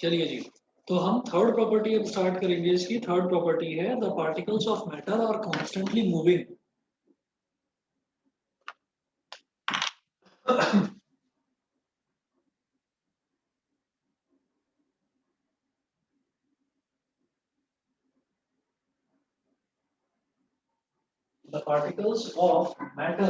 चलिए जी, तो हम थर्ड प्रॉपर्टी अब स्टार्ट करेंगे। इसकी थर्ड प्रॉपर्टी है the particles of matter are constantly moving. The particles of matter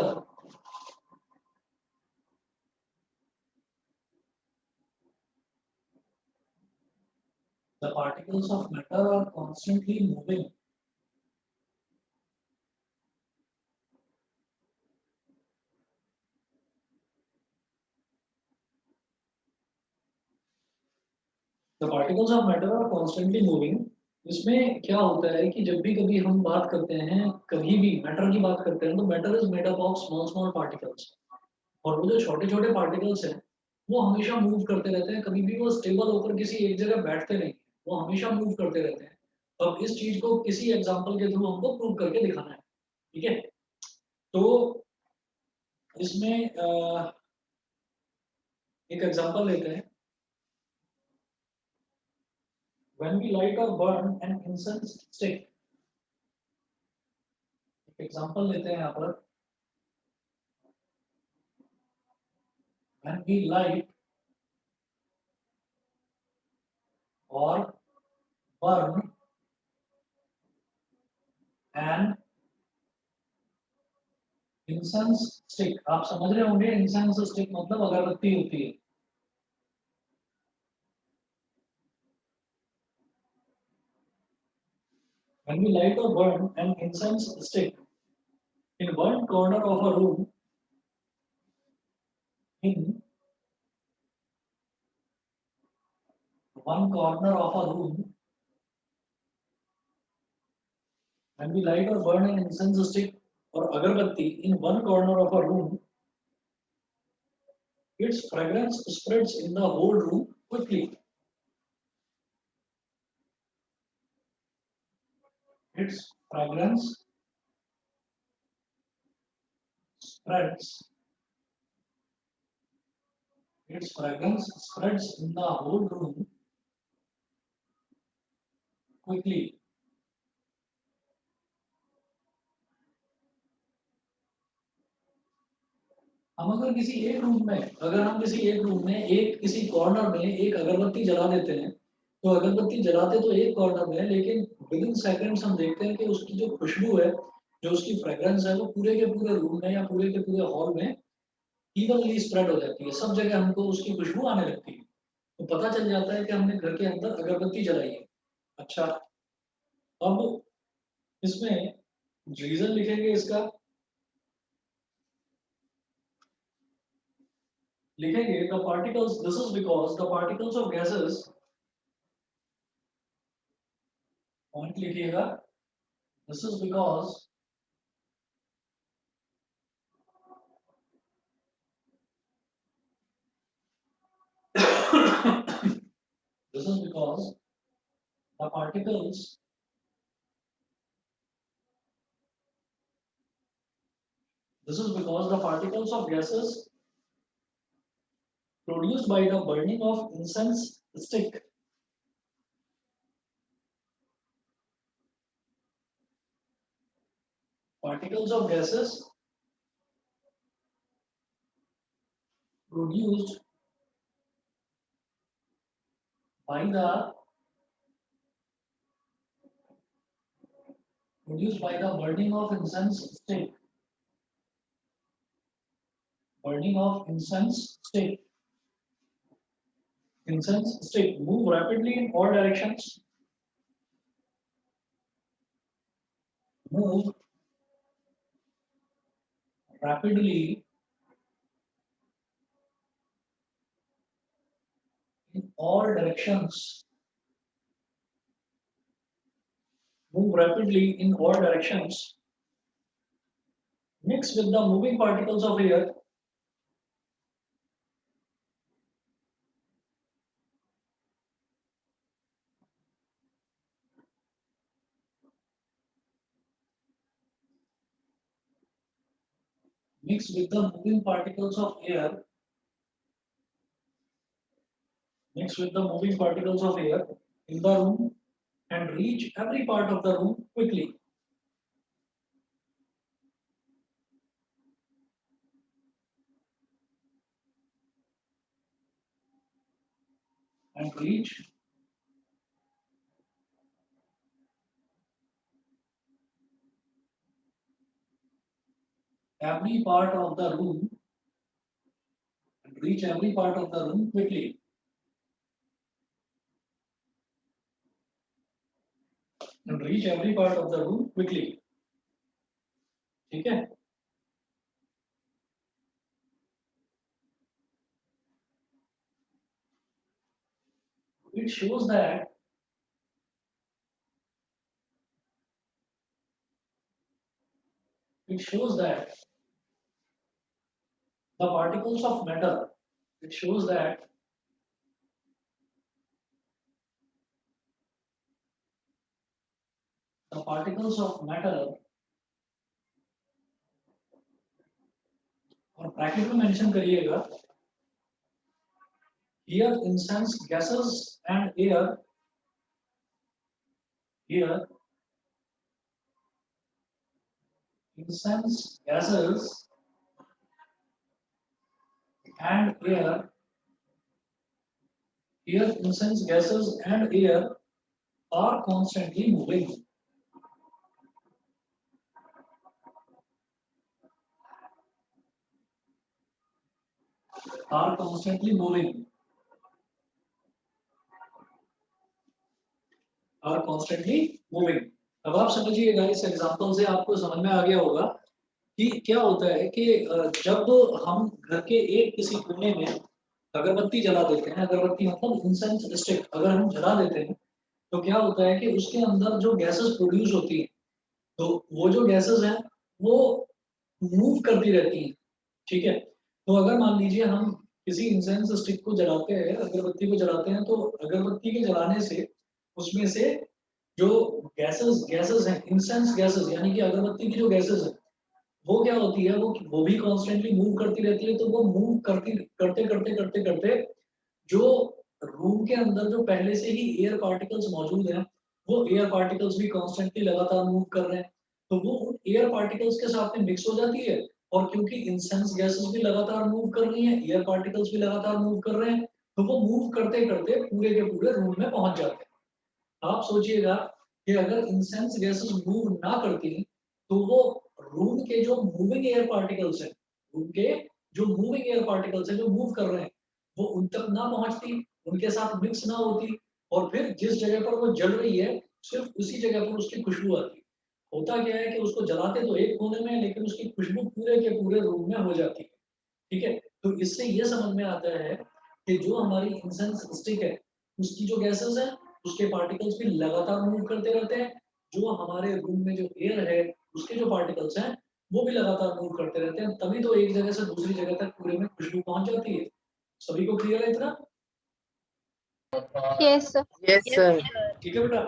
the particles of matter are constantly moving. The particles of matter are constantly moving. इसमें क्या होता है कि जब भी कभी हम बात करते हैं, कभी भी मैटर की बात करते हैं, तो matter is made up of small small particles. और वो जो छोटे छोटे पार्टिकल्स हैं वो हमेशा मूव करते रहते हैं, कभी भी वो स्टेबल होकर किसी एक जगह बैठते नहीं, वो हमेशा मूव करते रहते हैं। अब इस चीज को किसी एग्जांपल के थ्रू हमको प्रूव करके दिखाना है। ठीक है, तो इसमें एक एग्जांपल लेते हैं। व्हेन वी लाइट और बर्न एन इंसेंस स्टिक, एक एग्जांपल लेते हैं यहाँ पर। व्हेन वी लाइट और बर्न एन इंसेंस स्टिक, आप समझ रहे होंगे इंसेंस स्टिक मतलब अगरबत्ती होती है। When we light or burn an incense stick in one corner of a room, in one corner of a room, when we light or burn an incense stick or agarbatti in one corner of a room, its fragrance spreads in the whole room quickly. Its fragrance spreads. Its fragrance spreads in the whole room quickly. हम अगर किसी एक room में अगर हम किसी एक room में एक किसी कॉर्नर में एक अगरबत्ती जला देते हैं, तो अगरबत्ती जलाते तो एक कॉर्नर में है, लेकिन विद इन सेकेंड्स हम देखते हैं कि उसकी जो खुशबू है, जो उसकी फ्रेग्रेंस है, वो पूरे के पूरे रूम में या पूरे के पूरे हॉल में इवनली स्प्रेड हो जाती है। सब जगह हमको उसकी खुशबू आने लगती है, तो पता चल जाता है कि हमने घर के अंदर अगरबत्ती जलाई है। अच्छा, अब इसमें रीजन लिखेंगे इसका। लिखेंगे the particles, this is because the particles of gases, point लिखिएगा, this is because this is because the particles this is because the particles of gases produced by the burning of incense stick particles of gases produced by the burning of incense stick, burning of incense stick move rapidly in all directions, move rapidly in all directions, move rapidly in all directions, mix with the moving particles of air, mix with the moving particles of air mix with the moving particles of air in the room and reach every part of the room quickly. And reach every part of the room and reach every part of the room quickly. And reach every part of the room quickly. ठीक है? It shows that it shows that the particles of matter. It shows that the particles of matter, और bracket में mention करिएगा, here incense gases and air, here incense gases and air, here incense gases and air are constantly moving. Are constantly moving. Are constantly moving. अब आप समझिएगा इस example से आपको समझ में आ गया होगा कि क्या होता है कि जब हम घर के एक किसी कोने में अगरबत्ती जला देते हैं, अगरबत्ती मतलब इंसेंस स्टिक अगर हम जला देते हैं तो क्या होता है कि उसके अंदर जो गैसेस प्रोड्यूस होती है, तो वो जो गैसेस हैं वो मूव करती रहती हैं। ठीक है, तो अगर मान लीजिए हम किसी इंसेंस स्टिक को जलाते हैं, अगरबत्ती को जलाते हैं, तो अगरबत्ती के जलाने से उसमें से जो गैसेस गैसेस हैं, इंसेंस गैसेस यानी कि अगरबत्ती की जो गैसेस है वो क्या होती है, वो भी कॉन्स्टेंटली मूव करती रहती है। तो वो मूव करती करते करते करते करते जो रूम के अंदर जो पहले से ही एयर पार्टिकल्स मौजूद हैं, वो एयर पार्टिकल्स भी कॉन्स्टेंटली लगातार मूव कर रहे हैं। तो वो उन एयर पार्टिकल्स के साथ में मिक्स हो जाती है, और क्योंकि इंसेंस गैसेस भी लगातार मूव कर रही हैं, एयर पार्टिकल्स भी लगातार मूव कर रहे हैं, तो वो मूव करते करते पूरे के पूरे रूम में पहुंच जाते हैं। आप सोचिएगा कि अगर इंसेंस गैसेस मूव ना करती तो वो रूम के जो मूविंग एयर पार्टिकल्स हैं, रूम के जो मूविंग एयर पार्टिकल्स हैं जो मूव कर रहे हैं, वो उन तक ना पहुंचती, उनके साथ मिक्स ना होती, और फिर जिस जगह पर वो जल रही है सिर्फ उसी जगह पर उसकी खुशबू आती। होता क्या है कि उसको जलाते तो एक कोने में, लेकिन उसकी खुशबू पूरे के पूरे रूम में हो जाती है। ठीक है, तो इससे ये समझ में आता है कि जो हमारी इंसेंस स्टिक है उसकी जो गैसेस है उसके पार्टिकल्स भी लगातार मूव करते रहते हैं। जो हमारे रूम में जो एयर है उसके जो पार्टिकल्स हैं वो भी लगातार मूव करते रहते हैं, तभी तो एक जगह से दूसरी जगह तक पूरे में खुशबू पहुंच जाती है। सभी को क्लियर है इतना? Yes, sir. Yes, sir. ठीक है बेटा?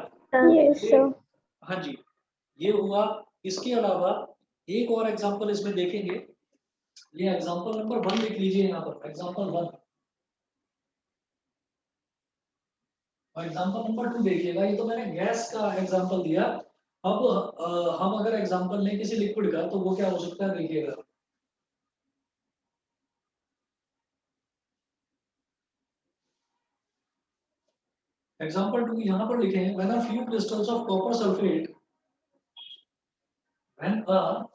Yes, sir. हाँ जी, ये हुआ। इसके अलावा एक और एग्जांपल इसमें देखेंगे। ये एग्जांपल नंबर 1 लिख लीजिए यहाँ पर, एग्जांपल 1। और एग्जांपल नंबर 2 देखिएगा, ये तो मैंने गैस का एग्जांपल दिया। अब हम अगर एग्जांपल लें किसी लिक्विड का तो वो क्या हो सकता है, देखिएगा। एग्जांपल 2 यहाँ पर लिखे हैं, when a few crystals of copper sulphate, when a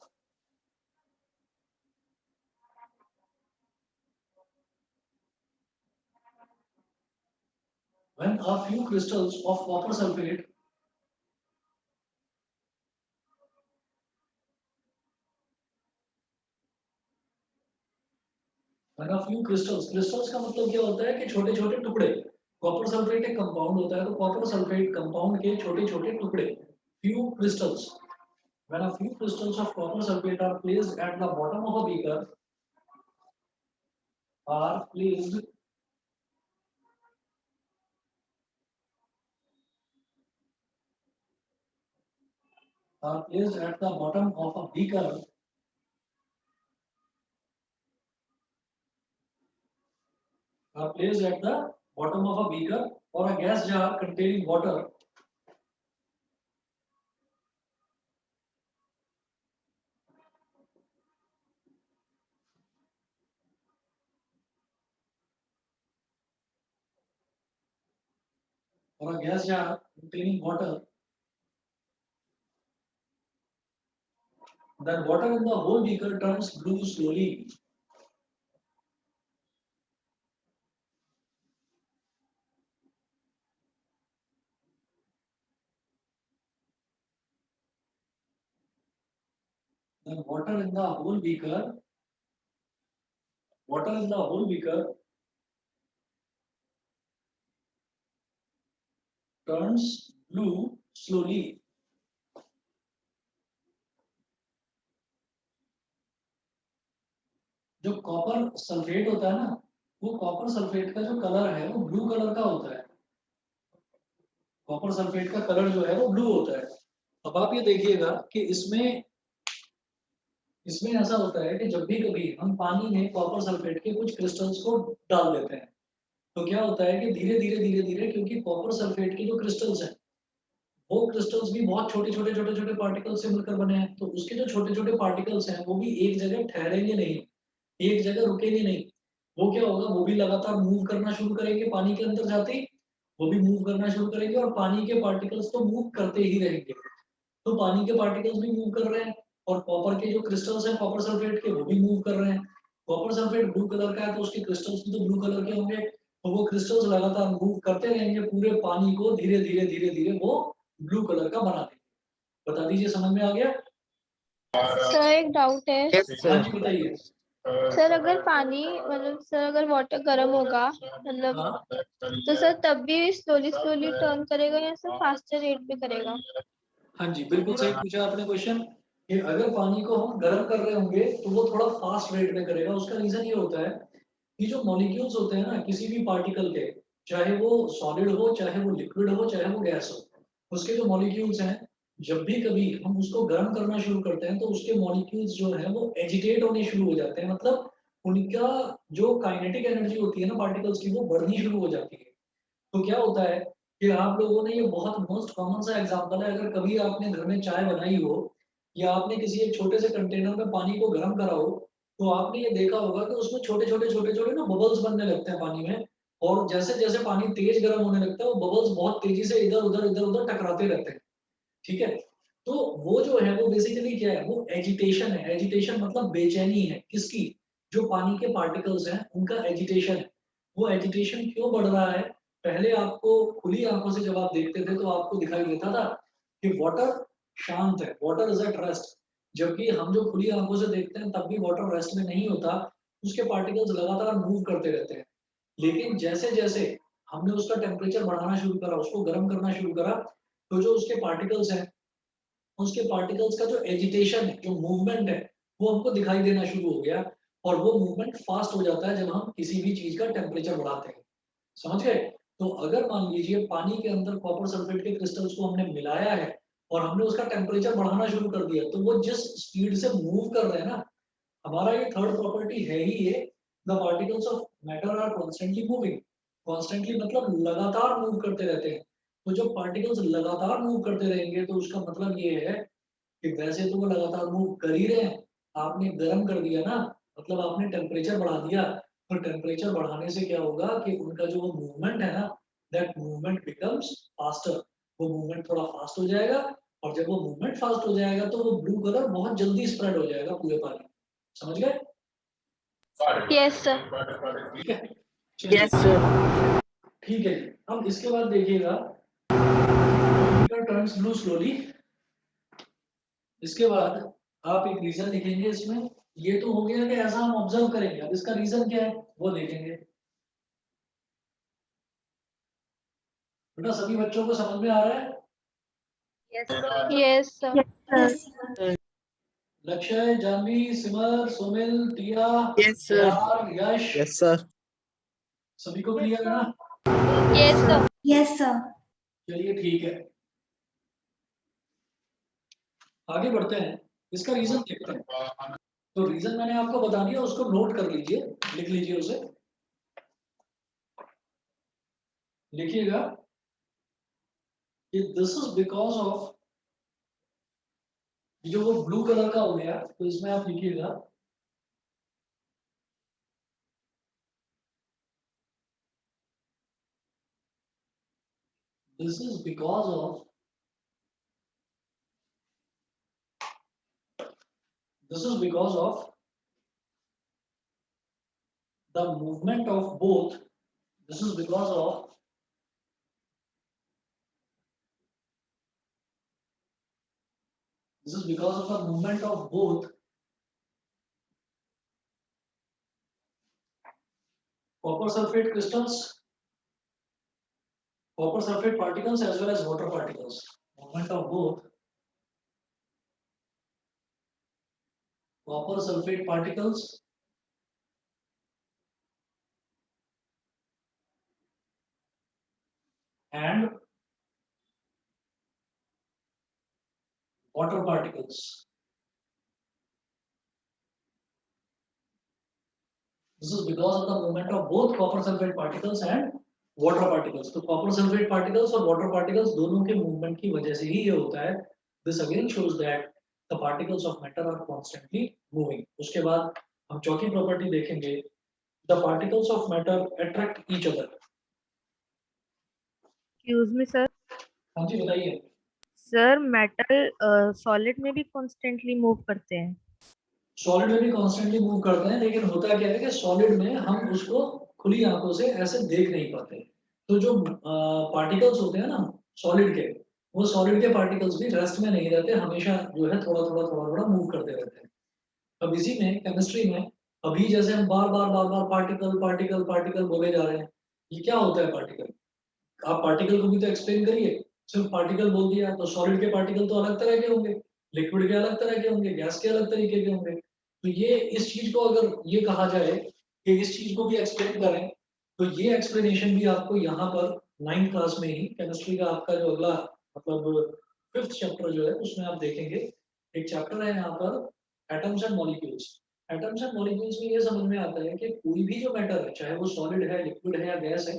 when a few crystals of copper sulfate when a few crystals का मतलब क्या होता है कि छोटे छोटे टुकड़े। कॉपर सल्फेट एक कंपाउंड होता है, तो कॉपर सल्फेट कंपाउंड के छोटे छोटे टुकड़े, few crystals, when a few crystals of copper sulfate are placed at the bottom of a beaker, are placed are placed at the bottom of a beaker, are placed at the bottom of a beaker or a gas jar containing water or a gas jar containing water, then water in the whole beaker turns blue slowly. Then water in the whole beaker turns blue slowly. जो copper sulphate होता है ना, वो copper sulphate का जो colour है वो blue colour का होता है। कॉपर सल्फेट का कलर जो है वो ब्लू होता है। अब आप ये देखिएगा कि इसमें इसमें ऐसा होता है कि जब भी कभी हम पानी में कॉपर सल्फेट के कुछ क्रिस्टल्स को डाल देते हैं, तो क्या होता है कि धीरे धीरे क्योंकि कॉपर सल्फेट के जो क्रिस्टल्स हैं वो क्रिस्टल्स भी बहुत छोटे छोटे पार्टिकल्स से मिलकर बने हैं, तो उसके जो छोटे छोटे पार्टिकल्स हैं वो भी एक जगह ठहरेंगे नहीं, एक जगह रुकेंगे नहीं। वो क्या होगा, वो भी लगातार मूव करना शुरू करेंगे, पानी के अंदर जाते ही वो भी मूव करना शुरू करेंगे और पानी के पार्टिकल्स तो मूव करते ही रहेंगे। तो पानी के पार्टिकल्स भी मूव कर रहे हैं और कॉपर के जो क्रिस्टल्स हैं कॉपर सल्फेट के वो भी मूव कर रहे हैं। कॉपर सल्फेट ब्लू कलर का है तो उसके क्रिस्टल्स भी तो ब्लू कलर के होंगे, तो वो क्रिस्टल्स लगातार मूव करते रहेंगे, पूरे पानी को धीरे धीरे वो ब्लू कलर का बना देंगे। बता दीजिए, समझ में आ गया? सर एक डाउट है। यस हाँ सर। जी बताइए। सर अगर पानी मतलब सर अगर वाटर गर्म होगा मतलब हाँ तो सर तब भी स्लोली स्लोली टर्न करेगा या सर फास्टर रेट पे करेगा? हाँ जी, बिल्कुल सही पूछा आपने क्वेश्चन कि अगर पानी को हम गर्म कर रहे होंगे तो वो थोड़ा फास्ट रेट में करेगा। उसका रीजन ये होता है कि जो मॉलिक्यूल्स होते हैं ना किसी भी पार्टिकल के, चाहे वो सॉलिड हो, चाहे वो लिक्विड हो, चाहे वो गैस हो, उसके जो मॉलिक्यूल्स हैं जब भी कभी हम उसको गर्म करना शुरू करते हैं तो उसके मॉलिक्यूल्स जो है वो एजिटेट होने शुरू हो जाते हैं, मतलब उनका जो काइनेटिक एनर्जी होती है ना पार्टिकल्स की वो बढ़नी शुरू हो जाती है। तो क्या होता है कि आप लोगों ने, ये बहुत मोस्ट कॉमन सा एग्जांपल है, अगर कभी आपने घर में चाय बनाई हो या आपने किसी एक छोटे से कंटेनर में पानी को गर्म करा हो, तो आपने ये देखा होगा कि उसमें छोटे छोटे ना बबल्स बनने लगते हैं पानी में, और जैसे जैसे पानी तेज गर्म होने लगता है वो बबल्स बहुत तेजी से इधर उधर टकराते रहते हैं। ठीक है, तो वो जो है वो बेसिकली क्या है, वो एजिटेशन है। एजिटेशन मतलब बेचैनी है किसकी, जो पानी के पार्टिकल्स हैं उनका एजिटेशन है। वो एजिटेशन क्यों बढ़ रहा है, पहले आपको खुली आंखों से जब आप देखते थे तो आपको दिखाई देता था कि वाटर शांत है, वाटर इज एट रेस्ट। जबकि हम जो खुली आंखों से देखते हैं तब भी वाटर रेस्ट में नहीं होता, उसके पार्टिकल्स लगातार मूव करते रहते हैं। लेकिन जैसे जैसे हमने उसका टेम्परेचर बढ़ाना शुरू करा, उसको गर्म करना शुरू करा, तो जो उसके पार्टिकल्स हैं, उसके पार्टिकल्स का जो एजिटेशन है, जो मूवमेंट है, वो हमको दिखाई देना शुरू हो गया। और वो मूवमेंट फास्ट हो जाता है जब हम किसी भी चीज का टेम्परेचर बढ़ाते हैं। समझ गए? तो अगर मान लीजिए पानी के अंदर कॉपर सल्फेट के क्रिस्टल्स को हमने मिलाया है और हमने उसका टेम्परेचर बढ़ाना शुरू कर दिया, तो वो जिस स्पीड से मूव कर रहे हैं ना, हमारा ये थर्ड प्रॉपर्टी है ही ये, the particles of matter are constantly moving. Constantly मतलब लगातार मूव करते रहते हैं। तो जब पार्टिकल्स लगातार मूव करते रहेंगे तो उसका मतलब ये है कि वैसे तो वो लगातार मूव कर ही रहे हैं, आपने गर्म कर दिया ना, मतलब आपने टेम्परेचर बढ़ा दिया। तो टेम्परेचर बढ़ाने से क्या होगा कि उनका जो वो मूवमेंट है ना, दैट मूवमेंट बिकम्स फास्टर। वो मूवमेंट थोड़ा फास्ट हो जाएगा, और जब वो मूवमेंट फास्ट हो जाएगा तो वो ब्लू कलर बहुत जल्दी स्प्रेड हो जाएगा पूरे पानी में। समझ गए? Yes sir. ठीक है, चलिए यस सर। ठीक है जी। अब इसके बाद देखिएगा, टर्न्स ब्लू स्लोली। इसके बाद आप एक रीजन लिखेंगे इसमें। ये तो हो गया कि ऐसा हम ऑब्जर्व करेंगे, अब इसका रीजन क्या है वो देखेंगे। बेटा सभी बच्चों को समझ में आ रहा है? Yes sir. लक्ष्य, जानवी, सिमर, सोमिल, टिया, यस सर। केदार, यश, यस सर। सभी को क्लियर है ना? Yes sir. Yes sir. चलिए ठीक है, आगे बढ़ते हैं, इसका रीजन देखते हैं। तो रीजन मैंने आपको बता दिया, उसको नोट कर लीजिए, लिख लीजिए उसे। लिखिएगा कि दिस इज बिकॉज ऑफ, जो वो ब्लू कलर का हो गया, तो इसमें आप लिखिएगा this is because of, this is because of the movement of both, this is because of this is because of the movement of both copper sulfate crystals, copper sulfate particles as well as water particles. Movement of both copper sulfate particles and water particles. This is because of the movement of both copper sulfate particles and water particles. तो copper sulfate particles और water particles दोनों के movement की वजह से ही ये होता है. This again shows that the particles of matter are constantly moving. उसके बाद हम चौथी property देखेंगे. The particles of matter attract each other. Excuse me sir. हाँ जी बताइए. सर मेटल सॉलिड में भी कॉन्स्टेंटली मूव करते हैं. सॉलिड में भी कॉन्स्टेंटली मूव करते हैं, लेकिन होता क्या है कि सॉलिड में हम उसको खुली आंखों से ऐसे देख नहीं पाते. तो जो पार्टिकल्स होते हैं ना सॉलिड के, वो सॉलिड के पार्टिकल्स भी रेस्ट में नहीं रहते, हमेशा जो है थोड़ा थोड़ा थोड़ा थोड़ा मूव करते रहते हैं. अब इसी में केमिस्ट्री में अभी जैसे हम बार बार पार्टिकल पार्टिकल पार्टिकल बोले जा रहे हैं, ये क्या होता है पार्टिकल? आप पार्टिकल को भी तो एक्सप्लेन करिए. सिर्फ पार्टिकल बोल दिया तो सॉलिड के पार्टिकल तो अलग तरह के होंगे, लिक्विड के अलग तरह के होंगे, गैस के अलग तरीके के होंगे. तो ये इस चीज को अगर ये कहा जाए कि इस चीज को भी एक्सप्लेन करें, तो ये एक्सप्लेनेशन भी आपको यहाँ पर 9th क्लास में ही केमिस्ट्री का आपका जो अगला मतलब 5th चैप्टर जो है उसमें आप देखेंगे. एक चैप्टर है यहाँ पर atoms and molecules. Atoms and molecules में ये समझ में आता है कि कोई भी जो मैटर है, चाहे वो सॉलिड है, लिक्विड है या गैस है,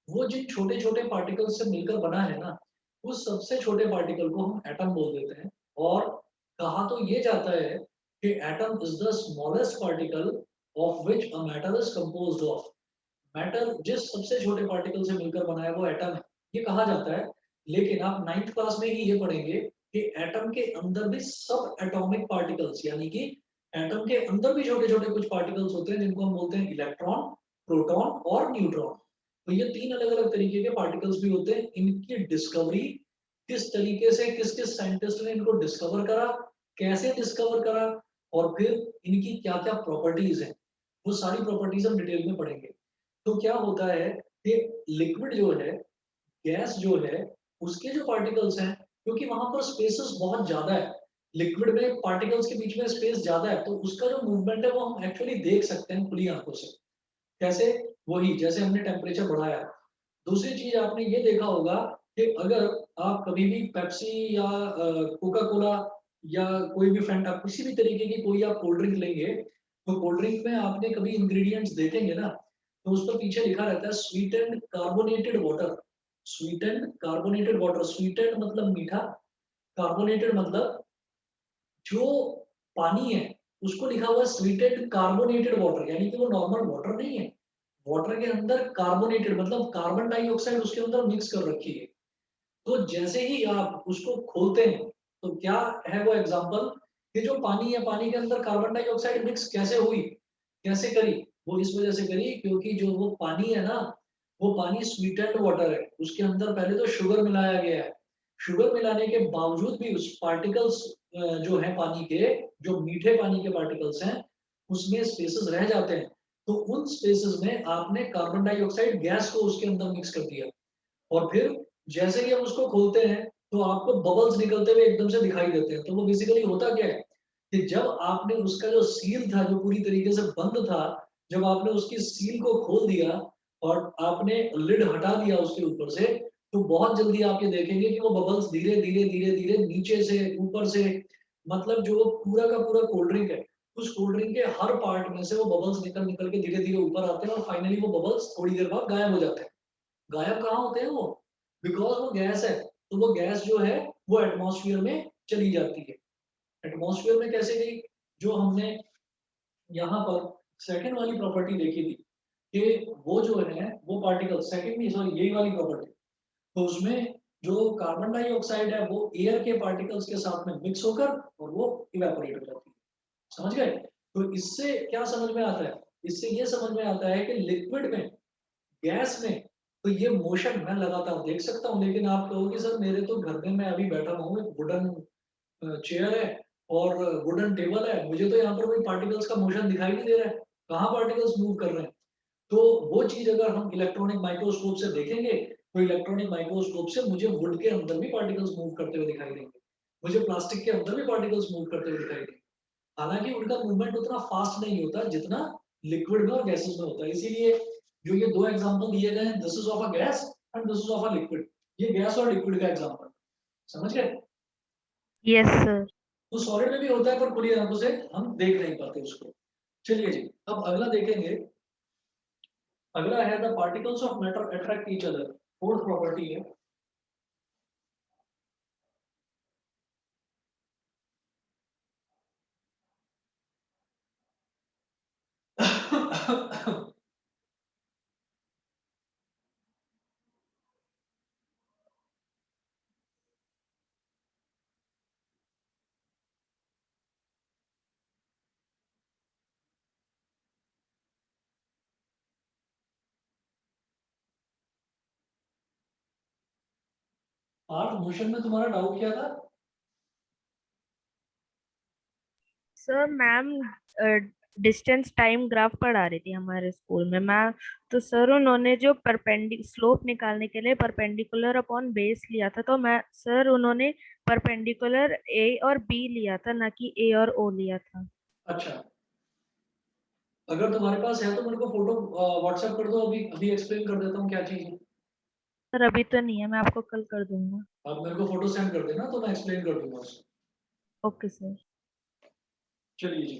वो जिन छोटे छोटे पार्टिकल्स से मिलकर बना है ना, उस सबसे छोटे पार्टिकल को हम एटम बोल देते हैं. और कहा तो ये जाता है कि atom is the smallest particle of which a matter is composed of. Matter जिस सबसे छोटे पार्टिकल से मिलकर बना है वो एटम है, ये कहा जाता है. लेकिन आप 9th क्लास में ही ये पढ़ेंगे कि एटम के अंदर भी सब एटॉमिक पार्टिकल्स, यानी कि एटम के अंदर भी छोटे छोटे कुछ पार्टिकल्स होते हैं जिनको हम बोलते हैं इलेक्ट्रॉन, प्रोटॉन और न्यूट्रॉन. तो ये 3 अलग-अलग तरीके के पार्टिकल्स भी होते हैं. इनकी डिस्कवरी किस तरीके से किस-किस साइंटिस्ट ने इनको डिस्कवर करा, कैसे डिस्कवर करा और फिर इनकी क्या-क्या प्रॉपर्टीज हैं, वो सारी प्रॉपर्टीज हम डिटेल में पढ़ेंगे. तो क्या होता है कि लिक्विड जो है, गैस जो है, उसके जो पार्टिकल्स हैं, क्योंकि वहां पर स्पेसेस बहुत ज्यादा है, लिक्विड में पार्टिकल्स के बीच में स्पेस ज्यादा है, तो उसका जो मूवमेंट है वो हम एक्चुअली देख सकते हैं खुली आंखों से. कैसे? वही जैसे हमने टेम्परेचर बढ़ाया. दूसरी चीज आपने ये देखा होगा कि अगर आप कभी भी पेप्सी या कोका कोला या कोई भी फैंटा, किसी भी तरीके की कोई आप कोल्ड ड्रिंक लेंगे, तो कोल्ड ड्रिंक में आपने कभी इंग्रेडिएंट्स देखेंगे ना, तो उस पर पीछे लिखा रहता है sweet and carbonated water. Sweet and carbonated water. Sweet and मतलब मीठा, कार्बोनेटेड मतलब जो पानी है उसको लिखा हुआ है स्वीटेड कार्बोनेटेड वाटर, यानी कि वो नॉर्मल वाटर नहीं है. वाटर के अंदर कार्बोनेटेड मतलब कार्बन डाइऑक्साइड उसके अंदर मिक्स कर रखी है. तो जैसे ही आप उसको खोलते हैं, तो क्या है वो एग्जांपल कि जो पानी है, पानी के अंदर कार्बन डाइऑक्साइड मिक्स कैसे हुई, कैसे करी? वो इस वजह से करी क्योंकि जो वो पानी है ना, वो पानी स्वीटेंड वाटर है. उसके अंदर पहले तो शुगर मिलाया गया है. शुगर मिलाने के बावजूद भी उस पार्टिकल्स जो है पानी के, जो मीठे पानी के पार्टिकल्स हैं, उसमें स्पेसेस रह जाते हैं. तो उन स्पेसेस में आपने कार्बन डाइऑक्साइड गैस को उसके अंदर मिक्स कर दिया, और फिर जैसे ही हम उसको खोलते हैं तो आपको बबल्स निकलते हुए एकदम से दिखाई देते हैं. तो वो बेसिकली होता क्या है कि जब आपने उसका जो सील था जो पूरी तरीके से बंद था, जब आपने उसकी सील को खोल दिया और आपने लिड हटा दिया उसके ऊपर से, तो बहुत जल्दी आप ये देखेंगे कि वो बबल्स धीरे धीरे धीरे धीरे नीचे से ऊपर से, मतलब जो पूरा का पूरा कोल्ड ड्रिंक है, उस कोल्ड ड्रिंक के हर पार्ट में से वो बबल्स निकल निकल के धीरे धीरे ऊपर आते हैं और फाइनली वो बबल्स थोड़ी देर बाद गायब हो जाते हैं. गायब कहाँ होते हैं वो? बिकॉज वो गैस है, तो वो गैस जो है वो एटमॉस्फेयर में चली जाती है। एटमॉस्फेयर में कैसे गई? जो हमने यहाँ पर सेकंड वाली प्रॉपर्टी देखी थी कि वो जो है वो पार्टिकल, सेकंड नहीं सॉरी यही वाली प्रॉपर्टी, तो उसमें जो कार्बन डाइऑक्साइड है वो एयर के पार्टिकल्स के साथ में मिक्स होकर और वो इवेपोरेट हो जाती है। समझ गए? तो इससे क्या समझ में आता है? इससे ये समझ में आता है कि लिक्विड में, गैस में, तो ये मोशन मैं लगातार देख सकता हूँ, लेकिन आप कहोगे सर मेरे तो घर में मैं अभी बैठा हुआ हूँ, एक वुडन चेयर है और वुडन टेबल है, मुझे तो यहाँ पर कोई पार्टिकल्स का मोशन दिखाई नहीं दे रहा है, कहाँ पार्टिकल्स मूव कर रहे हैं? तो वो चीज अगर हम इलेक्ट्रॉनिक माइक्रोस्कोप से देखेंगे, तो इलेक्ट्रॉनिक माइक्रोस्कोप से मुझे वुड के अंदर भी पार्टिकल्स मूव करते हुए दिखाई देंगे, मुझे प्लास्टिक के अंदर भी पार्टिकल्स मूव करते हुए दिखाई देंगे। हालांकि उनका मूवमेंट उतना फास्ट नहीं होता जितना लिक्विड में और गैसेस में होता है। इसीलिए जो ये दो एग्जांपल दिए गए हैं, this is of a gas and this is of a liquid, ये गैस और लिक्विड का एग्जांपल, समझ गए? Yes sir. तो सॉलिड में भी होता है पर खुली आंखों से हम देख नहीं पाते उसको। चलिए जी, अब अगला देखेंगे। अगला है the particles of matter attract each other, fourth property है। पार्थ मोशन में तुम्हारा डाउट क्या था? Sir ma'am distance time graph पढ़ा रही थी हमारे स्कूल में मैं, तो सर उन्होंने जो परपेंडिक स्लोप निकालने के लिए परपेंडिकुलर अपॉन बेस लिया था, तो मैं सर उन्होंने परपेंडिकुलर ए और बी लिया था, ना कि ए और ओ लिया था। अच्छा, अगर तुम्हारे पास है तो मेरे को फोटो व्हाट्सएप कर दो, अभी अभी एक्सप्लेन कर देता हूँ क्या चीज है। सर अभी तो नहीं है, मैं आपको कल कर दूंगा। आप मेरे को फोटो सेंड कर देना तो मैं एक्सप्लेन कर दूंगा उसको। Okay sir. चलिए जी,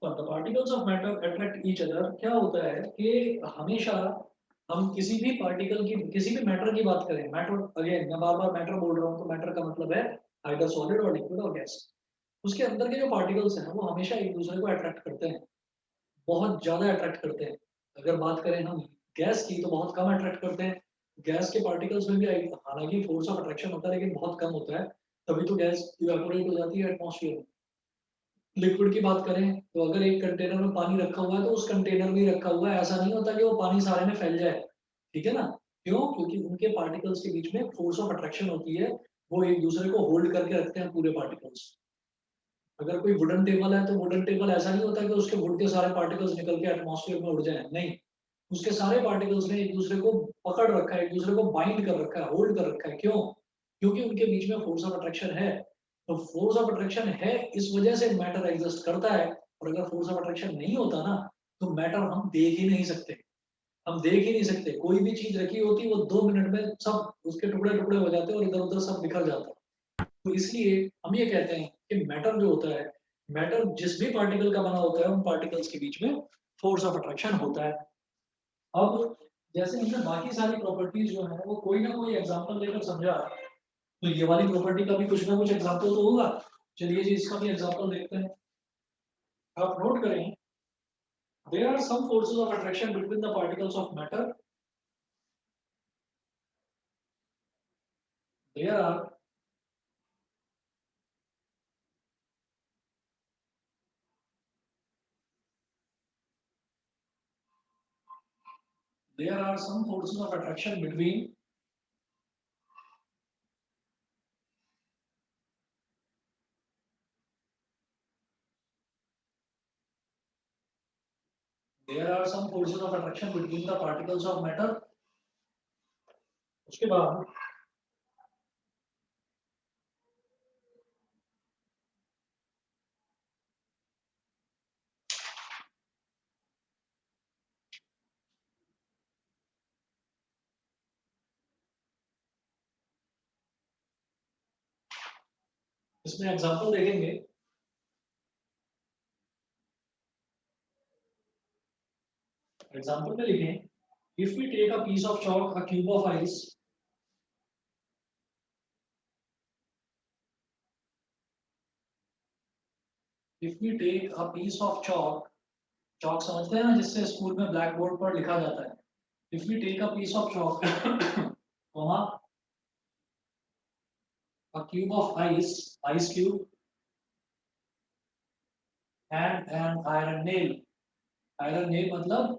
the particles of matter attract each other, क्या होता है कि हमेशा हम किसी भी पार्टिकल की, किसी भी मैटर की बात करें, मैटर अगेन मैं बार बार मैटर बोल रहा हूँ, तो मैटर का मतलब है आइदर सॉलिड और लिक्विड और गैस। उसके अंदर के जो पार्टिकल्स हैं वो हमेशा एक दूसरे को अट्रैक्ट करते हैं, बहुत ज्यादा अट्रैक्ट करते हैं। अगर बात करें हम गैस की तो बहुत कम अट्रैक्ट करते हैं। गैस के पार्टिकल्स में भी हालांकि फोर्स ऑफ अट्रैक्शन होता है लेकिन बहुत कम होता है, तभी तो गैस इवेपोरेट हो जाती है एटमॉस्फेयर में। लिक्विड की बात करें तो अगर एक कंटेनर में पानी रखा हुआ है तो उस कंटेनर में ही रखा हुआ है, ऐसा नहीं होता कि वो पानी सारे में फैल जाए, ठीक है ना? क्यों? क्योंकि उनके पार्टिकल्स के बीच में फोर्स ऑफ अट्रैक्शन होती है, वो एक दूसरे को होल्ड करके रखते हैं पूरे पार्टिकल्स। अगर कोई वुडन टेबल है तो वुडन टेबल ऐसा नहीं होता कि उसके वुड के सारे पार्टिकल्स निकल के एटमॉस्फेयर में उड़ जाए, नहीं, उसके सारे पार्टिकल्स ने एक दूसरे को पकड़ रखा है, एक दूसरे को बाइंड कर रखा है, होल्ड कर रखा है। क्यों? क्योंकि उनके बीच में फोर्स ऑफ अट्रैक्शन है। तो फोर्स ऑफ अट्रैक्शन है, इस वजह से मैटर एग्जिस्ट करता है। और अगर फोर्स ऑफ अट्रैक्शन नहीं होता ना, तो मैटर हम देख ही नहीं सकते, हम देख ही नहीं सकते। कोई भी चीज रखी होती वो 2 मिनट में सब उसके टुकड़े टुकड़े हो जाते हैं और इधर उधर सब बिखर जाता है। तो इसलिए हम ये कहते हैं कि मैटर जो होता है, मैटर जिस भी पार्टिकल का बना होता है उन पार्टिकल्स के बीच में फोर्स ऑफ अट्रैक्शन होता है। अब जैसे हमने बाकी सारी प्रॉपर्टीज जो है वो कोई ना कोई एग्जांपल लेकर समझा, तो ये वाली प्रॉपर्टी का भी कुछ ना कुछ एग्जांपल तो होगा। चलिए जी, इसका भी एग्जांपल देखते हैं। आप नोट करें, there are some forces of attraction between the particles of matter. There are there are some forces of attraction between there are some forces of attraction between the particles of matter। उसके बाद इसमें example देखेंगे। Example में लिखें If we take a piece of chalk, a cube of ice, if we take a piece of chalk, chalk समझते हैं ना जिससे स्कूल में ब्लैक बोर्ड पर लिखा जाता है. If we take a piece of chalk, comma, a cube of ice, ice cube, and an iron nail. Iron nail मतलब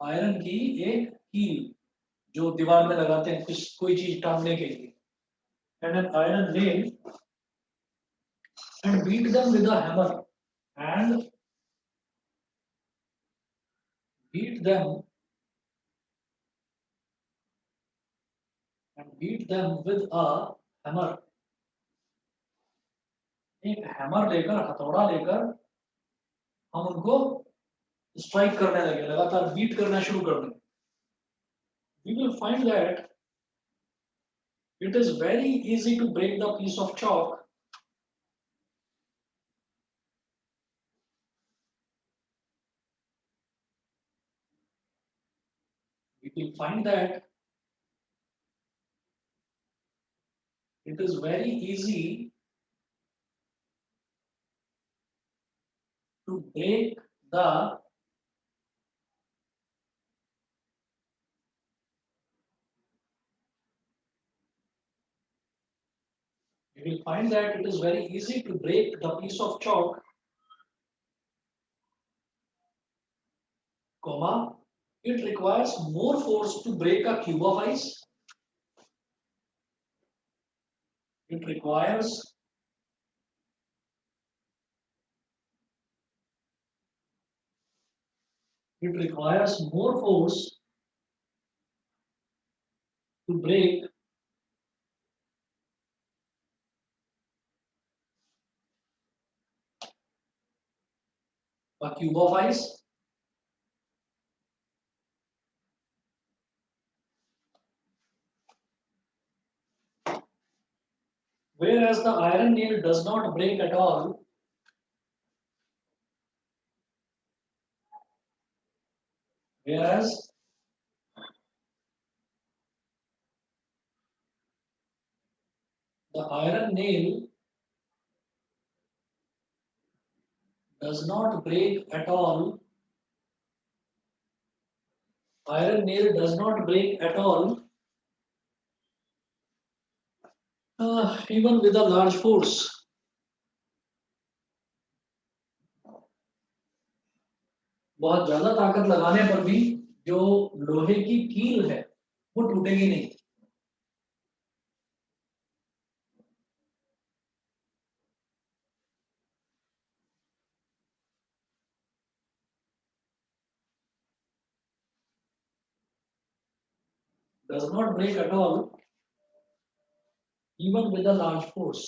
आयरन की एक कील जो दीवार में लगाते हैं कुछ कोई चीज टांगने के लिए. And an iron nail and beat them with a hammer and beat them with a hammer. एक हैमर लेकर हथौड़ा लेकर हम उनको स्ट्राइक करने लगे, लगातार बीट करना शुरू कर दें. We will find that it is very easy to break the piece of chalk we will find that it is very easy to break the you will find that it is very easy to break the piece of chalk, comma, it requires more force to break a cube of ice. It requires more force to break a cube of ice. Whereas the iron nail does not break at all. Whereas the iron nail does not break at all. Iron nail does not break at all, even with a large force. बहुत ज्यादा ताकत लगाने पर भी जो लोहे की कील है वो टूटेगी नहीं. Does not break at all, even with a large force.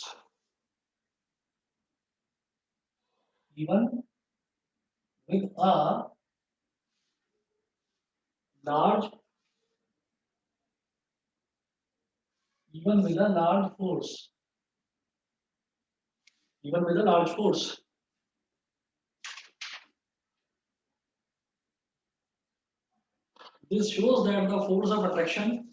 Even with a large, even with a large force. Even with a large force. This shows that the force of attraction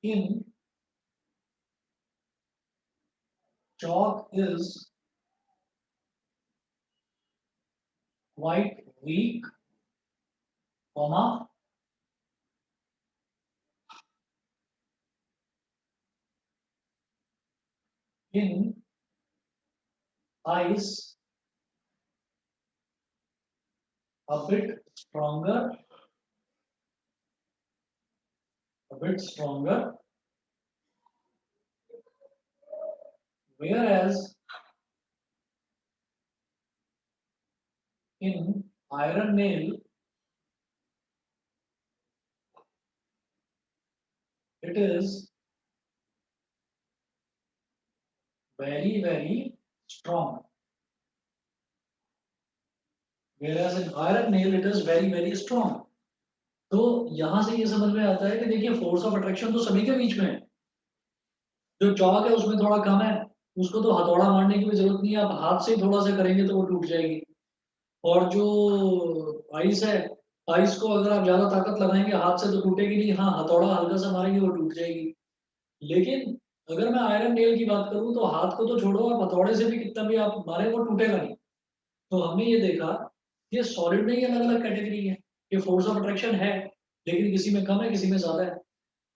in chalk is quite weak, comma, in ice a bit stronger, whereas in iron nail it is very strong. whereas in iron nail it is very very strong. तो यहाँ से ये समझ में आता है कि देखिए फोर्स ऑफ अट्रैक्शन तो सभी के बीच में है। जो चौक है उसमें थोड़ा कम है, उसको तो हथौड़ा मारने की भी जरूरत नहीं है, आप हाथ से ही थोड़ा सा करेंगे तो वो टूट जाएगी। और जो आइस है, आइस को अगर आप ज्यादा ताकत लगाएंगे हाथ से तो टूटेगी नहीं, हाँ हथौड़ा हल्का सा मारेंगे वो टूट जाएगी। लेकिन अगर मैं आयरन नेल की बात करूं तो हाथ को तो छोड़ो, आप हथौड़े से भी कितना भी आप मारे वो टूटेगा नहीं। तो हमने ये देखा ये सॉलिड में ही अलग अलग कैटेगरी है, ये फोर्स ऑफ अट्रैक्शन है लेकिन किसी में कम है किसी में ज्यादा है।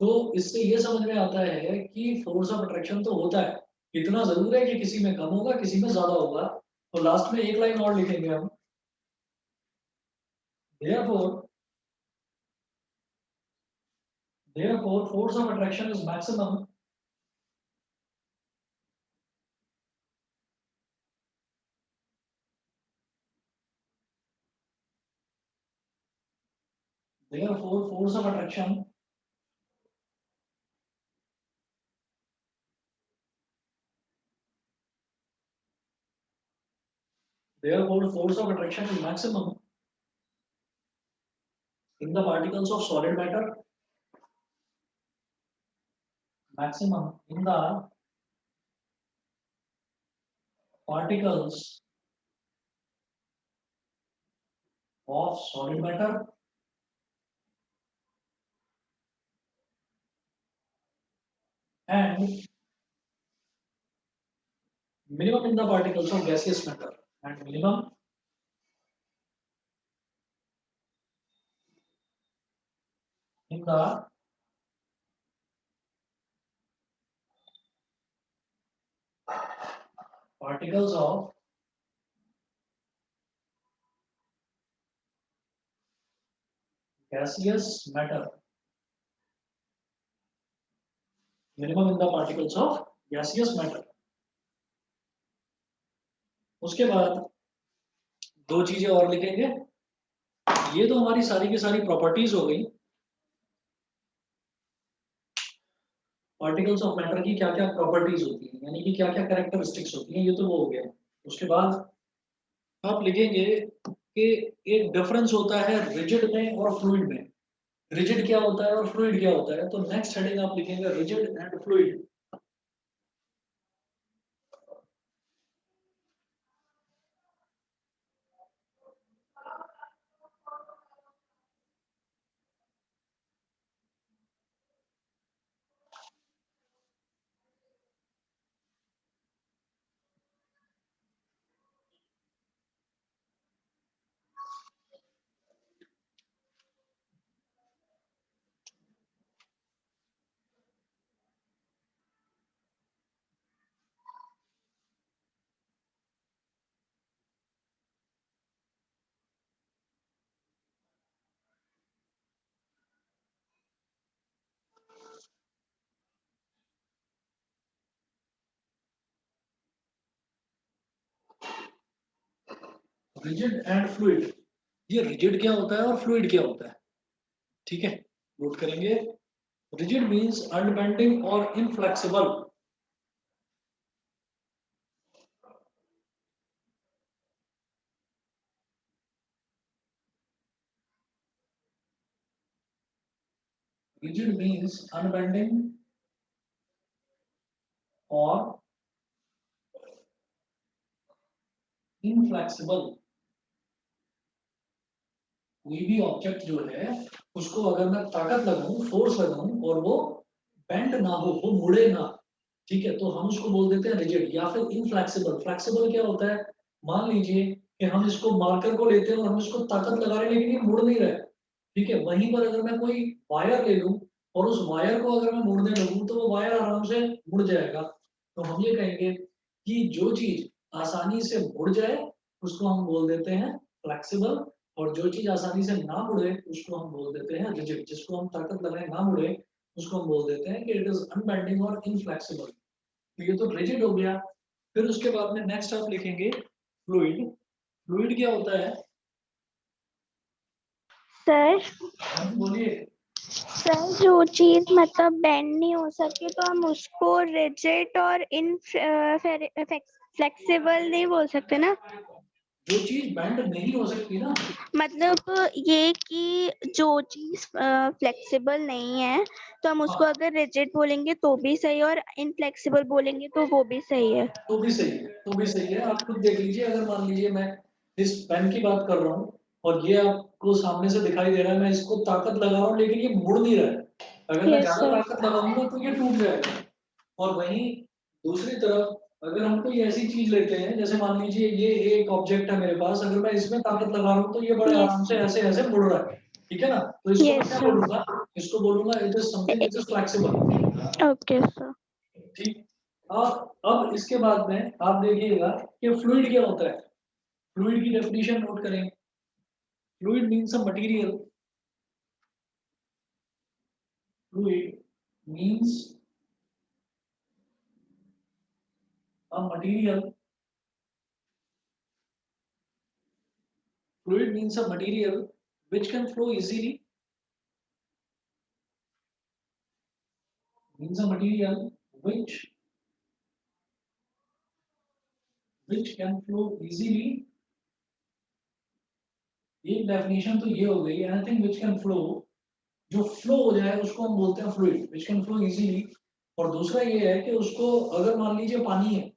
तो इससे ये समझ में आता है कि फोर्स ऑफ अट्रैक्शन तो होता है, इतना जरूर है कि किसी में कम होगा किसी में ज्यादा होगा। तो लास्ट में एक लाइन और लिखेंगे हम, therefore therefore force of attraction is maximum therefore force of attraction therefore force of attraction is maximum in the particles of solid matter, maximum in the particles of solid matter and minimum in the particles of gaseous matter, and minimum in the particles of gaseous matter, minimum in the particles of gaseous matter। उसके बाद दो चीजें और लिखेंगे, ये तो हमारी सारी की सारी प्रॉपर्टीज हो गई, पार्टिकल्स ऑफ मैटर की क्या क्या प्रॉपर्टीज होती हैं यानी कि क्या क्या कैरेक्टरिस्टिक्स होती हैं, ये तो वो हो गया। उसके बाद आप लिखेंगे कि एक डिफरेंस होता है रिजिड में और फ्लूइड में, रिजिड क्या होता है और फ्लूइड क्या होता है। तो नेक्स्ट हेडिंग आप लिखेंगे rigid and fluid. Rigid and fluid, ये रिजिड क्या होता है और फ्लूइड क्या होता है, ठीक है, नोट करेंगे। रिजिड मींस अनबेंडिंग और inflexible, rigid means unbending or inflexible। कोई भी ऑब्जेक्ट जो है उसको अगर मैं ताकत लगाऊं फोर्स लगाऊं और वो बेंड ना हो, वो मुड़े ना, ठीक है, तो हम उसको बोल देते हैं रिजिड। या फिर इनफ्लेक्सिबल, फ्लेक्सिबल क्या होता है, मान लीजिए कि हम इसको मार्कर को लेते हैं और हम इसको ताकत लगा रहे हैं लेकिन ये मुड़ नहीं रहा है, ठीक है, वहीं पर अगर मैं कोई वायर ले लूं और उस वायर को अगर मैं मोड़ने लगूं तो वो वायर आराम से मुड़ जाएगा। तो हम ये कहेंगे कि जो चीज आसानी से मुड़ जाए उसको हम बोल देते हैं फ्लेक्सिबल, और जो चीज आसानी से ना मुड़े उसको हम बोल देते हैं रिजिड। जिसको हम ताकत लगाए ना मुड़े उसको हम बोल देते हैं कि इट इज अनबेंडिंग और इनफ्लेक्सिबल। तो ये तो रिजिड हो गया। फिर उसके बाद में नेक्स्ट आप लिखेंगे फ्लूइड। फ्लूइड क्या होता है, सर बोलिए। सर जो चीज मतलब बेंड नहीं हो सके तो हम उसको रिजिड और इन फ्लेक्सिबल नहीं बोल सकते ना। जो चीज बेंड नहीं हो सकती ना, मतलब ये कि जो चीज फ्लेक्सिबल नहीं है तो हम उसको हाँ, अगर रिजिड बोलेंगे तो भी सही है और इनफ्लेक्सिबल बोलेंगे तो वो भी सही है। तो भी सही है, तो भी सही है। आप खुद देख लीजिए, अगर मान लीजिए मैं इस पेन की बात कर रहा हूँ और ये आपको सामने से दिखाई दे रहा है, मैं इसको ताकत लगा रहा हूँ लेकिन ये मुड़ नहीं रहा है। अगर मैं यस ज्यादा सर। ताकत लगाऊंगा तो ये टूट जाएगा। और वहीं दूसरी तरफ अगर हम कोई ऐसी चीज लेते हैं, जैसे मान लीजिए ये एक ऑब्जेक्ट है मेरे पास, अगर मैं इसमें ताकत लगा रहा हूँ तो ये बड़े यस आराम से ऐसे ऐसे मुड़ रहा है, ठीक है ना? तो इसको मैं यस क्या सर। बोलूंगा? इसको बोलूंगा it is something which is flexible. Okay sir. ठीक। अब इसके बाद में आप देखिएगा कि फ्लूइड क्या होता है। फ्लूइड की डेफिनेशन नोट करें। Fluid means a material, fluid means a material, fluid means a material which can flow easily, means a material which can flow easily। एक डेफिनेशन तो ये हो गई, एनीथिंग which can flow, जो flow हो जाए उसको हम बोलते हैं fluid which can flow easily। और दूसरा ये है कि उसको, अगर मान लीजिए पानी है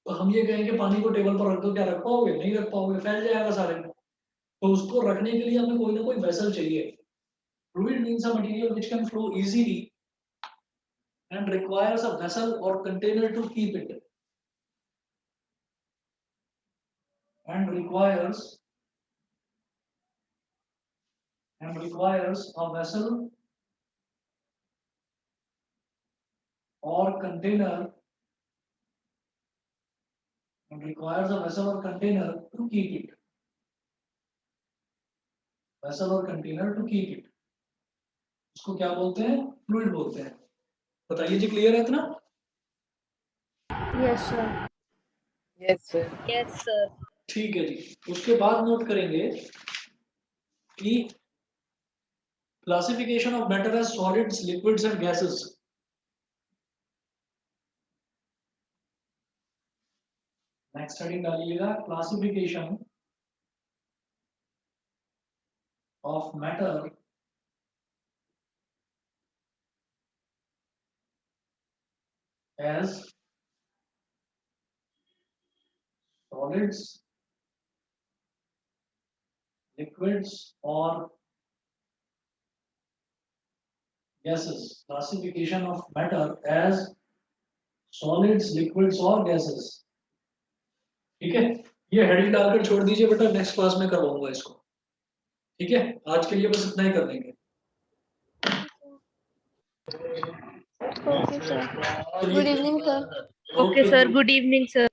तो हम ये कहेंगे पानी को टेबल पर रख दो, क्या रख पाओगे? नहीं रख पाओगे, फैल जाएगा सारे में। तो उसको रखने के लिए हमें कोई ना कोई वेसल चाहिए। Fluid means a material which can flow easily and requires a vessel or container to keep it, and requires a vessel or container, and requires a vessel or container to keep it, vessel or container to keep it। इसको क्या बोलते हैं? Fluid बोलते हैं। बताइए जी, clear है इतना? Yes sir. Yes, sir. Yes sir. ठीक है जी। उसके बाद नोट करेंगे कि classification of matter as solids, liquids and gases. Next heading डालिएगा, classification of matter as solids, liquids or gases। Classification of matter as solids, liquids or gases। ठीक है, ये हेडिंग डालकर छोड़ दीजिए बेटा, नेक्स्ट क्लास में करवाऊंगा इसको। ठीक है, आज के लिए बस इतना ही कर देंगे। Okay sir. चलिए, good evening sir. Okay sir, good evening sir.